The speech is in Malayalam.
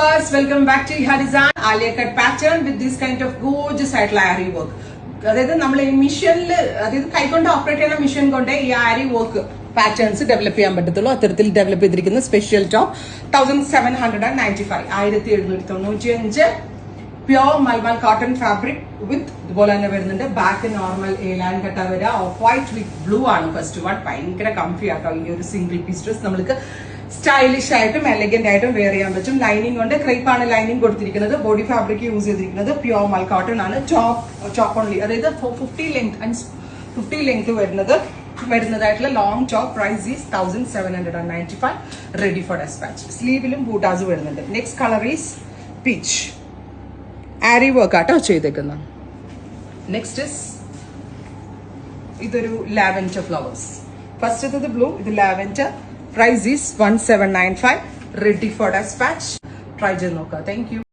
viewers, welcome back to Iha Design. Alia cut pattern with this kind of gorgeous ary work. അതായത് നമ്മൾ ഈ മെഷീനിൽ അതായത് കൈകൊണ്ട് ഓപ്പറേറ്റ് ചെയ്യുന്ന മെഷീൻ കൊണ്ട് ഈ ആരി വർക്ക് പാറ്റേൺസ് ഡെവലപ്പ് ചെയ്യാൻ പറ്റത്തുള്ളൂ. അത്തരത്തിൽ ഡെവലപ്പ് ചെയ്തിരിക്കുന്ന special top 1795 1795 pure mulmul cotton fabric with ഇതുപോലെ തന്നെ വരുന്നുണ്ട്. ബാക്ക് നോർമൽ ഏലാൻ കട്ട വരിക. ഓഫ് വൈറ്റ് വിത്ത് ബ്ലൂ ആണ് ഫസ്റ്റ് വൺ. ഭയങ്കര കംഫി ആട്ടോ ഈ ഒരു സിംഗിൾ പീസ് ഡ്രസ്. നമ്മൾക്ക് സ്റ്റൈലിഷ് ആയിട്ടും എലഗന്റ് ആയിട്ടും വെയർ ചെയ്യാൻ പറ്റും. ലൈനിങ് കൊണ്ട് ക്രേപ്പ് ആണ് ലൈനിങ് കൊടുത്തിരിക്കുന്നത്. ബോഡി ഫാബ്രിക് യൂസ് ചെയ്തിരിക്കുന്നത് പ്യോർ മൽ കോട്ടൺ ആണ്. ടോപ്പ് ഓൺലി അതായത് 50 ലെങ്ത് വരുന്നതായിട്ടുള്ള long top. Price is 1795 ready for dispatch. സ്ലീവിലും ബൂട്ടാസ് വരുന്നുണ്ട്. Next colour is peach. Aari work ആട്ടോ ചെയ്തേക്കുന്നത്. നെക്സ്റ്റ് ഇസ് ഇതൊരു ലാവൻഡർ ഫ്ലവേഴ്സ്. ഫസ്റ്റ് ഇത് ബ്ലൂ, ഇത് lavender. Price is 1795 ready for dispatch. Try ചെയ്ത് നോക്കുക. Thank you.